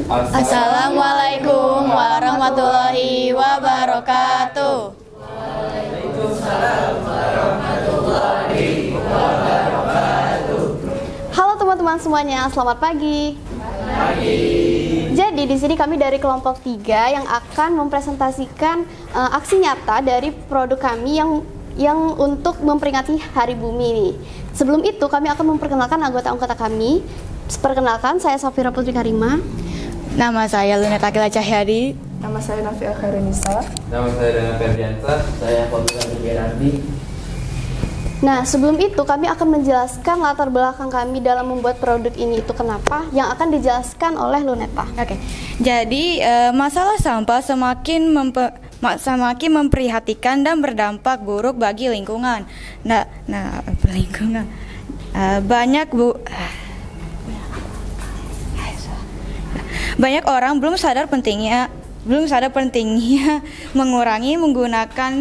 Assalamualaikum warahmatullahi wabarakatuh. Halo teman-teman semuanya, selamat pagi. Jadi di sini kami dari kelompok 3 yang akan mempresentasikan aksi nyata dari produk kami yang untuk memperingati Hari Bumi ini. Sebelum itu kami akan memperkenalkan anggota-anggota kami. Perkenalkan, saya Safira Putri Karima. Nama saya Luneta Akila Cahyadi. Nama saya Nafia Khairunisa. Nama saya Dana Ferdiansa. Saya Fauzan Gerardi. Nah, sebelum itu kami akan menjelaskan latar belakang kami dalam membuat produk ini itu kenapa, yang akan dijelaskan oleh Luneta. Oke. Jadi masalah sampah semakin memprihatinkan dan berdampak buruk bagi lingkungan. Banyak orang belum sadar pentingnya mengurangi menggunakan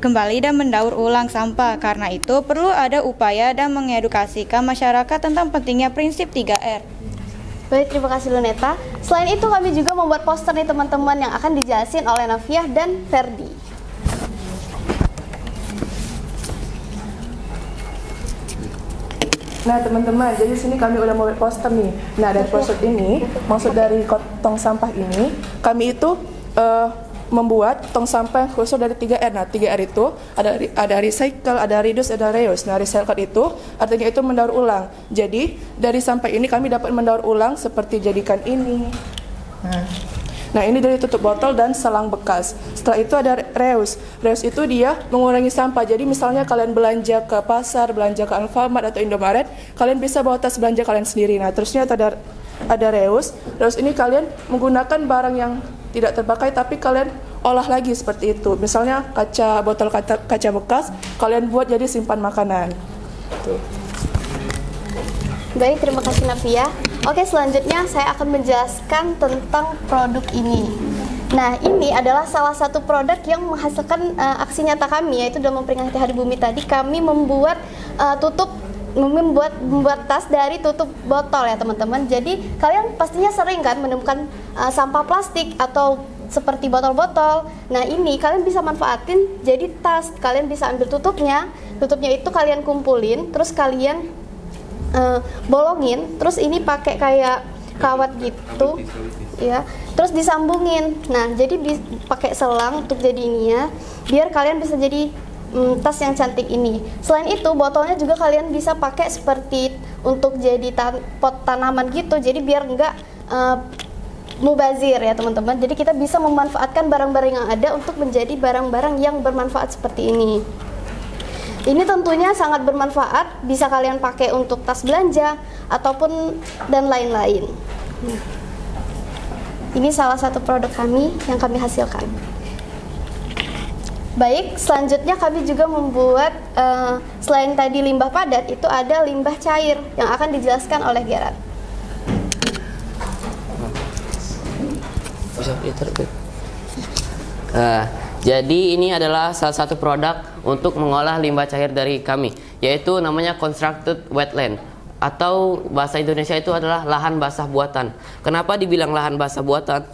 kembali dan mendaur ulang sampah. Karena itu perlu ada upaya dan mengedukasikan masyarakat tentang pentingnya prinsip 3R. Baik, terima kasih Luneta. Selain itu kami juga membuat poster nih teman-teman yang akan dijelasin oleh Nafiah dan Ferdi. Nah teman-teman, jadi sini kami udah mau buat poster nih. Nah dari poster ini, maksud dari tong sampah ini, kami itu membuat tong sampah yang khusus dari 3R. Nah 3R itu ada recycle, ada reduce, ada reuse. Nah recycle itu artinya itu mendaur ulang. Jadi dari sampah ini kami dapat mendaur ulang seperti jadikan ini. Nah ini dari tutup botol dan selang bekas. Setelah itu ada reuse. Reuse itu dia mengurangi sampah. Jadi misalnya kalian belanja ke pasar, belanja ke Alfamart atau Indomaret, kalian bisa bawa tas belanja kalian sendiri. Nah terusnya ada reuse. Reuse ini kalian menggunakan barang yang tidak terpakai tapi kalian olah lagi seperti itu. Misalnya botol kaca bekas, kalian buat jadi simpan makanan. Tuh. Baik, terima kasih Nafia. Oke, selanjutnya saya akan menjelaskan tentang produk ini. Nah, ini adalah salah satu produk yang menghasilkan aksi nyata kami, yaitu dalam memperingati Hari Bumi tadi kami membuat membuat tas dari tutup botol ya teman-teman. Jadi kalian pastinya sering kan menemukan sampah plastik atau seperti botol-botol. Nah ini kalian bisa manfaatin jadi tas. Kalian bisa ambil tutupnya itu kalian kumpulin, terus kalian bolongin, terus ini pakai kayak kawat gitu ya, terus disambungin. Nah jadi pakai selang untuk jadi ininya, biar kalian bisa jadi tas yang cantik ini. Selain itu botolnya juga kalian bisa pakai seperti untuk jadi pot tanaman gitu, jadi biar enggak mubazir ya teman-teman. Jadi kita bisa memanfaatkan barang-barang yang ada untuk menjadi barang-barang yang bermanfaat seperti ini. Ini tentunya sangat bermanfaat, bisa kalian pakai untuk tas belanja ataupun dan lain-lain. Ini salah satu produk kami yang kami hasilkan. Baik, selanjutnya kami juga membuat selain tadi limbah padat, itu ada limbah cair yang akan dijelaskan oleh Gerard. Jadi ini adalah salah satu produk untuk mengolah limbah cair dari kami, yaitu namanya constructed wetland, atau bahasa Indonesia itu adalah lahan basah buatan. Kenapa dibilang lahan basah buatan?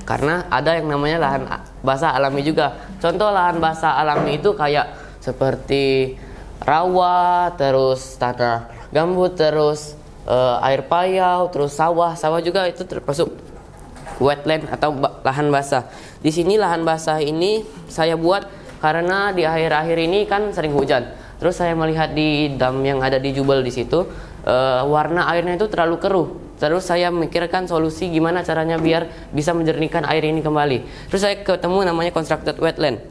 Karena ada yang namanya lahan basah alami juga. Contoh lahan basah alami itu kayak seperti rawa, terus tanah gambut, terus air payau, terus sawah juga itu termasuk wetland atau lahan basah. Di sini lahan basah ini saya buat karena di akhir-akhir ini kan sering hujan. Terus saya melihat di dam yang ada di Jubel di situ warna airnya itu terlalu keruh. Terus saya memikirkan solusi gimana caranya biar bisa menjernihkan air ini kembali. Terus saya ketemu namanya constructed wetland.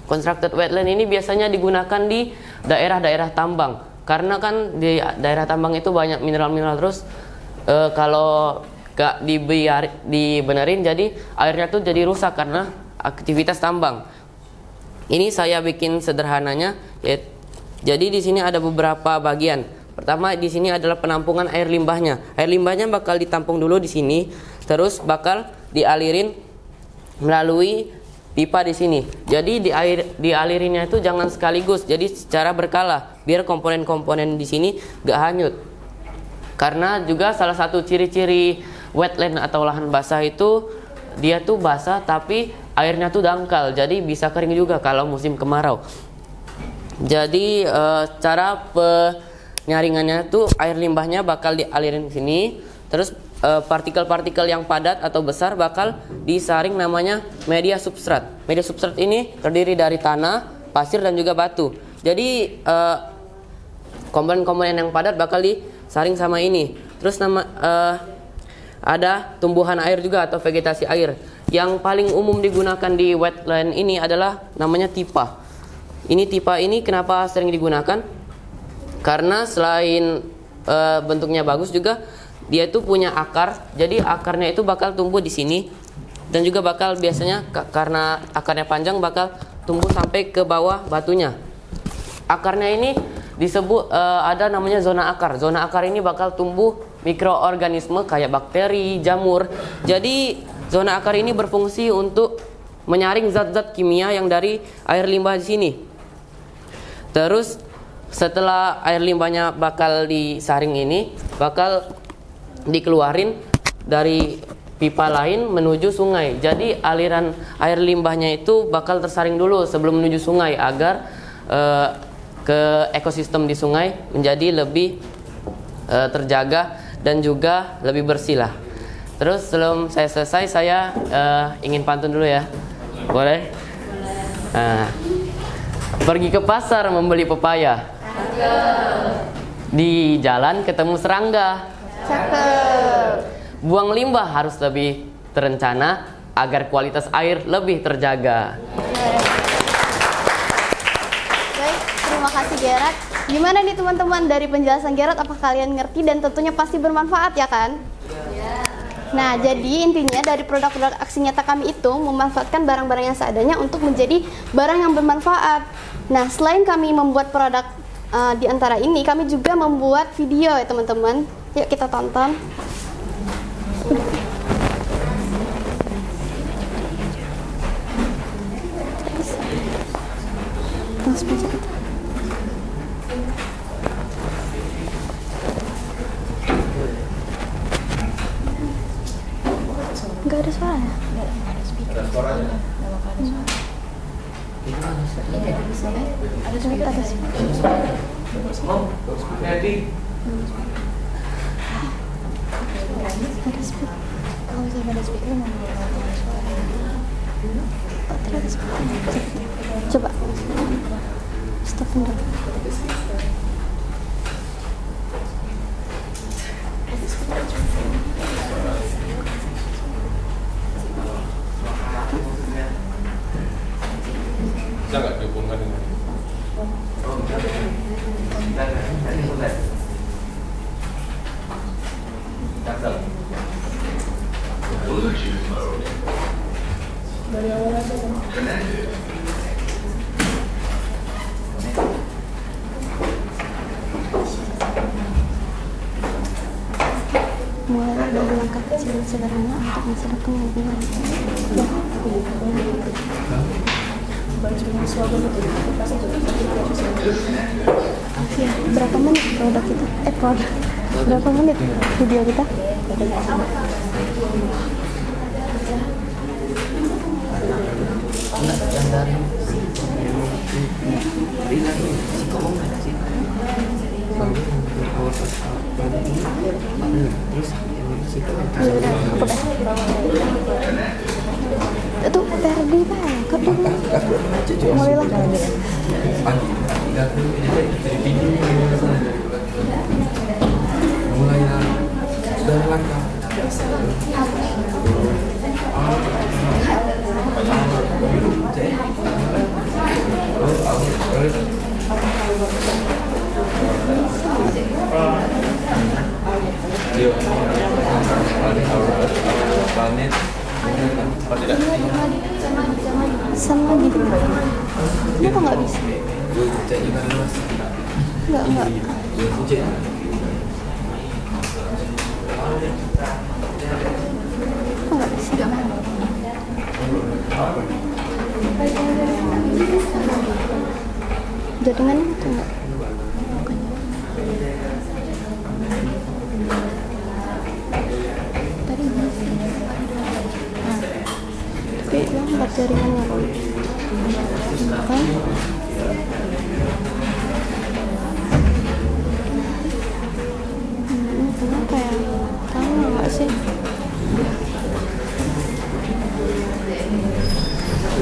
Constructed wetland ini biasanya digunakan di daerah-daerah tambang. Karena kan di daerah tambang itu banyak mineral-mineral, terus kalau gak dibenerin jadi airnya tuh jadi rusak karena aktivitas tambang. Ini saya bikin sederhananya ya. Jadi di sini ada beberapa bagian. Pertama di sini adalah penampungan air limbahnya. Air limbahnya bakal ditampung dulu di sini, terus bakal dialirin melalui pipa di sini. Jadi dialirinnya itu jangan sekaligus, jadi secara berkala biar komponen-komponen di sini gak hanyut. Karena juga salah satu ciri-ciri wetland atau lahan basah itu dia tuh basah tapi airnya tuh dangkal, jadi bisa kering juga kalau musim kemarau. Jadi cara penyaringannya tuh air limbahnya bakal dialirin ke sini, terus partikel-partikel yang padat atau besar bakal disaring namanya media substrat. Media substrat ini terdiri dari tanah, pasir dan juga batu. Jadi komponen-komponen yang padat bakal disaring sama ini. Terus ada tumbuhan air juga atau vegetasi air. Yang paling umum digunakan di wetland ini adalah namanya tipa. Tipa ini kenapa sering digunakan? Karena selain bentuknya bagus juga dia itu punya akar. Jadi akarnya itu bakal tumbuh di sini dan juga bakal biasanya karena akarnya panjang bakal tumbuh sampai ke bawah batunya. Akarnya ini disebut ada namanya zona akar. Zona akar ini bakal tumbuh mikroorganisme kayak bakteri, jamur. Jadi zona akar ini berfungsi untuk menyaring zat-zat kimia yang dari air limbah di sini. Terus setelah air limbahnya bakal disaring ini bakal dikeluarin dari pipa lain menuju sungai. Jadi aliran air limbahnya itu bakal tersaring dulu sebelum menuju sungai agar ke ekosistem di sungai menjadi lebih terjaga dan juga lebih bersih lah. Terus sebelum saya selesai saya ingin pantun dulu ya. Boleh? Pergi ke pasar membeli pepaya. Di jalan ketemu serangga. Cakep. Buang limbah harus lebih terencana agar kualitas air lebih terjaga. Baik, terima kasih Gerard. Gimana nih teman-teman dari penjelasan Gerard, apa kalian ngerti dan tentunya pasti bermanfaat ya kan? Nah, jadi intinya dari produk-produk aksi nyata kami itu memanfaatkan barang-barang yang seadanya untuk menjadi barang yang bermanfaat. Nah, selain kami membuat produk di antara ini, kami juga membuat video ya teman-teman. Yuk kita tonton. Nggak ada suara. Coba stop dulu. Bisa nggak dihubungkan dengan ini? Mulai dari langkah kecil dan sederhana untuk menceritakan hubungan. Ya, berapa menit produk kita? Berapa menit video kita? Itu Ferdi Pak, mulailah. Sama gitu. Kenapa nggak bisa? Nggak. Kok nggak bisa? Jaringannya itu nggak? Tadi jaringannya Ron. Apa? Kenapa ya? Tahu nggak sih?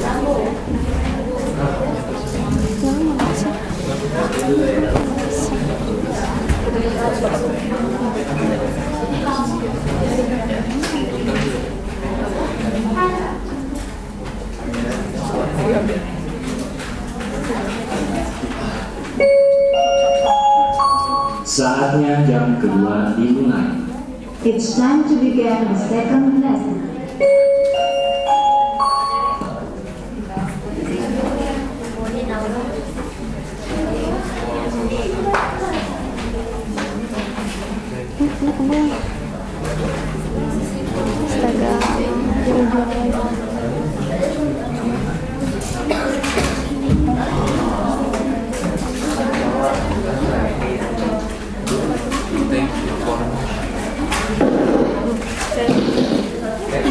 Lama nggak sih? Saatnya jam kedua dimulai. It's time to begin the second lesson. Astaga,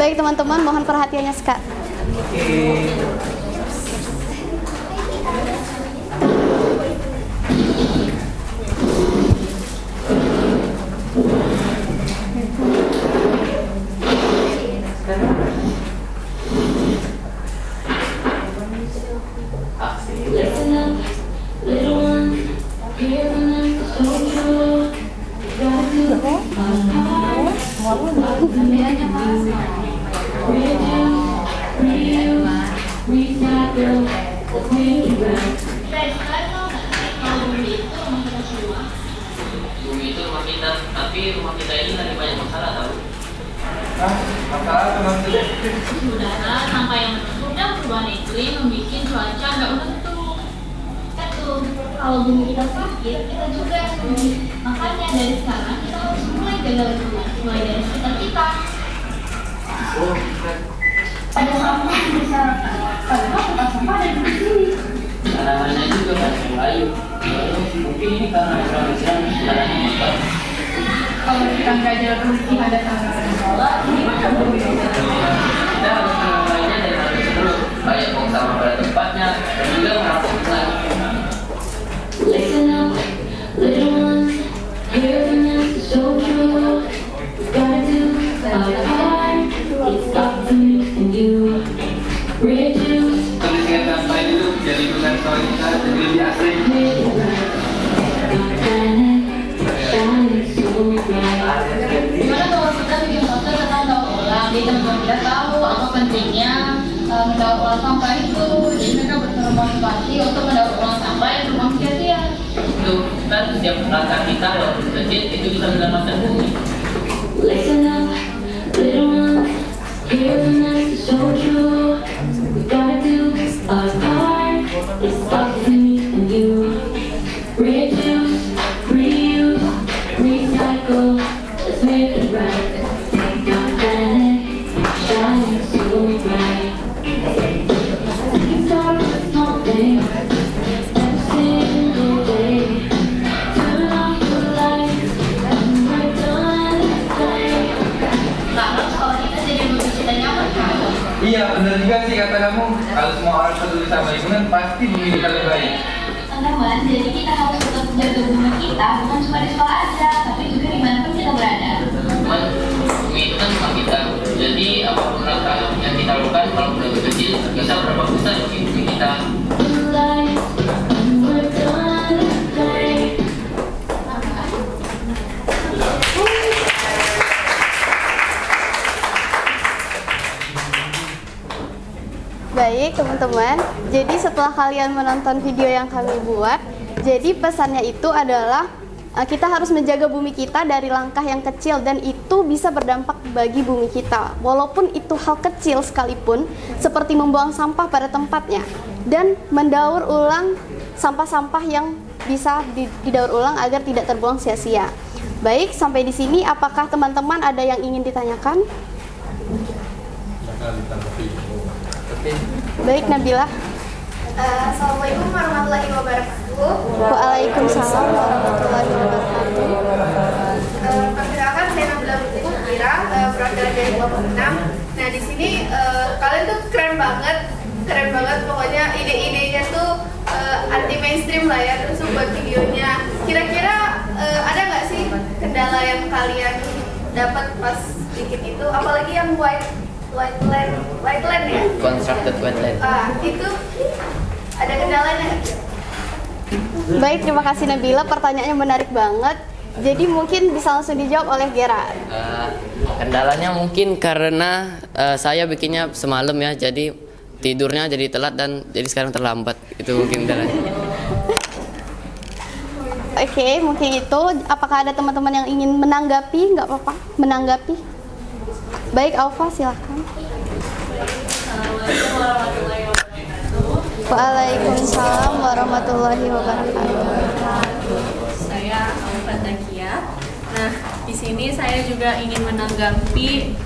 baik teman-teman, mohon perhatiannya sekali. Bumi itu rumah kita, tapi rumah kita ini lagi banyak masalah tahu. Masalah apa maksudnya? Udara, sampah yang menumpuk dan perubahan iklim membuat cuaca nggak menentu. Betul, kalau bumi kita sakit, kita juga sakit. Makanya dari sekarang kita harus mulai jaga lingkungan, mulai dari sekitar kita. Ada sampah di masyarakat, padahal tempat sampah ada di sini. Tanamannya juga kan layu. Mungkin ini karena curah-curah tanahnya besar. Kalau kita nggak jaga kebersihan dan tanaman sholat, gimana bumi kita? Kita harus memulainya dari hal tersebut, baik buang sampah pada tempatnya dan juga merampok lagi. Listen up, little ones, hear the news is so true. Gotta do our part, it's up to me and you. Reduce, Kondisikan sampah itu jadi bukan soal kita, jadi lebih asing. our planet, shining so bright. Gimana kalau kita bikin poster tentang daur ulang? Jadi teman-teman kita tahu apa pentingnya mendaur ulang sampah itu. Jadi mereka bermotivasi untuk mendaur ulang sampah yang bermanfaat sia-sia. Itu kan setiap langkah kita walaupun kecil itu bisa menyelamatkan bumi. Listen up, little ones, hear the news is so true. We gotta do our part, it's up to me and you. Reduce, reuse, recycle, let's make it right. Make our planet shine so bright. We start with small things, every single day. Turn off the lights, and we're done this day. Karena kalau kita jadi lebih kita nyaman kan? Iya benar juga sih kata kamu. Kalau semua orang peduli sama lingkungan pasti bumi kita lebih baik. Teman-teman, jadi kita harus tetap jaga bumi kita bukan cuma di sekolah aja, tapi juga dimanapun kita berada. Cuman bumi itu kan rumah kita. Jadi apapun langkah yang kita lakukan walaupun lebih kecil bisa berapa besar bumi kita. The lights, and we're done this day. Baik teman-teman, jadi setelah kalian menonton video yang kami buat, jadi pesannya itu adalah kita harus menjaga bumi kita dari langkah yang kecil dan itu bisa berdampak bagi bumi kita. Walaupun itu hal kecil sekalipun, seperti membuang sampah pada tempatnya dan mendaur ulang sampah-sampah yang bisa didaur ulang agar tidak terbuang sia-sia. Baik, sampai di sini apakah teman-teman ada yang ingin ditanyakan? Baik, Nabila. Assalamualaikum warahmatullahi wabarakatuh. Waalaikumsalam warahmatullahi wabarakatuh. Perkenalkan saya Nabila Putri Mukira, perwakilan dari kelompok 6. Nah di sini kalian tuh keren banget pokoknya ide-idenya tuh anti mainstream lah ya, terus buat videonya. Kira-kira ada nggak sih kendala yang kalian dapat pas bikin itu? Apalagi yang wetland ya? Constructed wetland. Itu ada kendalanya nggak? Baik, terima kasih Nabila. Pertanyaannya menarik banget. Jadi mungkin bisa langsung dijawab oleh Gerard. Kendalanya mungkin karena saya bikinnya semalam ya, jadi tidurnya jadi telat dan jadi sekarang terlambat. Itu mungkin kendalanya. Oke, mungkin itu. Apakah ada teman-teman yang ingin menanggapi? Nggak apa-apa, menanggapi. Baik, Alfa silakan. Waalaikumsalam warahmatullahi wabarakatuh. Saya Alfa Takia. Nah, di sini saya juga ingin menanggapi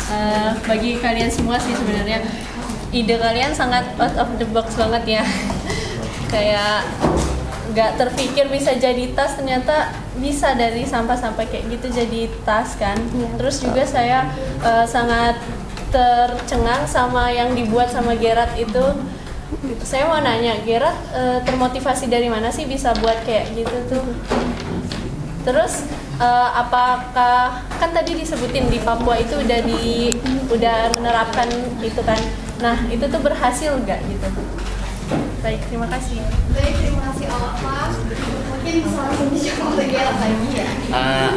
bagi kalian semua sih sebenarnya ide kalian sangat out of the box banget ya. Kayak nggak terpikir bisa jadi tas, ternyata bisa dari sampah-sampah kayak gitu jadi tas kan. Terus juga saya sangat tercengang sama yang dibuat sama Gerard itu. Saya mau nanya, Gerard termotivasi dari mana sih bisa buat kayak gitu tuh? Terus apakah kan tadi disebutin di Papua itu udah menerapkan itu kan? Nah itu tuh berhasil nggak gitu? Baik, terima kasih. Baik, terima kasih Alfa. Mungkin bisa langsung dijawab oleh Gerard lagi ya.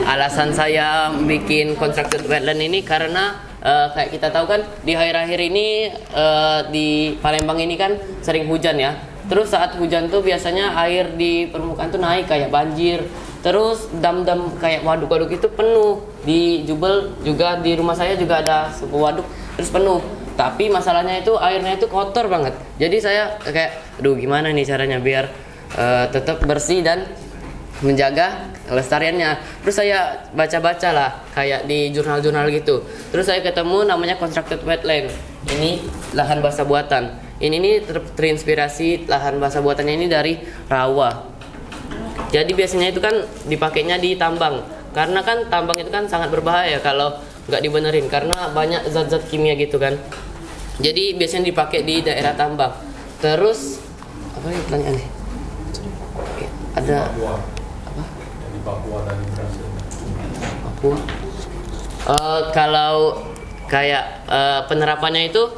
Alasan saya bikin constructed wetland ini karena kayak kita tahu kan di akhir-akhir ini di Palembang ini kan sering hujan ya. Terus saat hujan tuh biasanya air di permukaan tuh naik kayak banjir. Terus dam-dam kayak waduk-waduk itu penuh. Di Jubel juga di rumah saya juga ada sebuah waduk terus penuh. Tapi masalahnya itu airnya itu kotor banget. Jadi saya kayak aduh gimana nih caranya biar tetap bersih dan menjaga kelestariannya. Terus saya baca-baca lah kayak di jurnal-jurnal gitu. Terus saya ketemu namanya constructed wetland. Ini lahan basah buatan. Ini terinspirasi lahan basah buatannya ini dari rawa. Jadi biasanya itu kan dipakainya di tambang. Karena kan tambang itu kan sangat berbahaya kalau nggak dibenerin karena banyak zat-zat kimia gitu kan. Jadi biasanya dipakai di daerah tambang. Terus apa nih pertanyaannya? Ada apa? Di Papua dan Indonesia. Papua. Kalau kayak penerapannya itu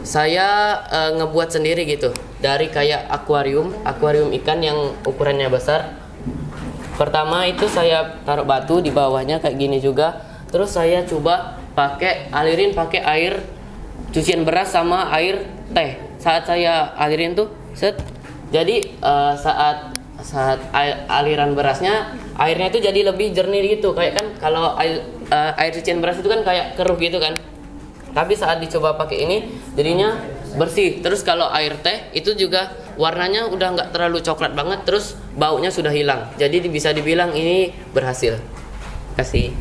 saya ngebuat sendiri gitu dari kayak akuarium ikan yang ukurannya besar. Pertama itu saya taruh batu di bawahnya kayak gini juga. Terus saya coba alirin pakai air cucian beras sama air teh. Saat saya alirin tuh set. Jadi saat aliran berasnya airnya itu jadi lebih jernih gitu. Kayak kan kalau air cucian beras itu kan kayak keruh gitu kan. Tapi saat dicoba pakai ini jadinya bersih. Terus kalau air teh itu juga warnanya udah nggak terlalu coklat banget. Terus baunya sudah hilang. Jadi bisa dibilang ini berhasil. Kasih.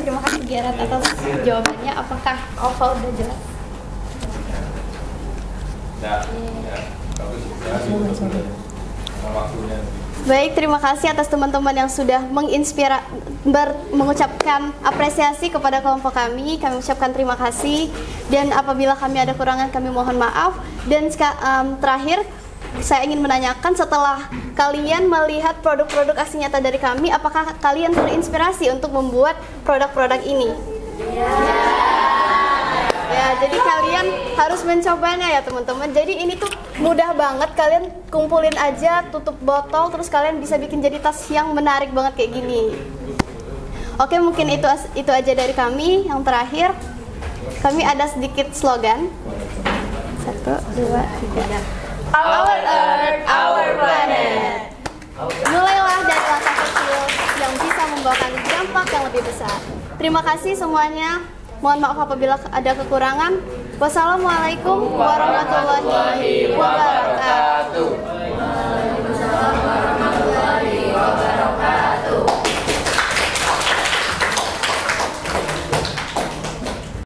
Terima kasih Gerard atas jawabannya. Apakah Alfa udah jelas? Baik, terima kasih atas teman-teman yang sudah mengucapkan apresiasi kepada kelompok kami. Kami ucapkan terima kasih. Dan apabila kami ada kurangan, kami mohon maaf. Dan terakhir, saya ingin menanyakan setelah kalian melihat produk-produk aksi nyata dari kami, apakah kalian terinspirasi untuk membuat produk-produk ini? Ya, jadi kalian harus mencobanya ya teman-teman. Jadi ini tuh mudah banget, kalian kumpulin aja tutup botol, terus kalian bisa bikin jadi tas yang menarik banget kayak gini. Oke, mungkin itu aja dari kami. Yang terakhir, kami ada sedikit slogan. 1, 2, 3. Our Earth, our planet. Mulailah dari langkah kecil yang bisa membawakan dampak yang lebih besar. Terima kasih semuanya. Mohon maaf apabila ada kekurangan. Wassalamualaikum warahmatullahi wabarakatuh.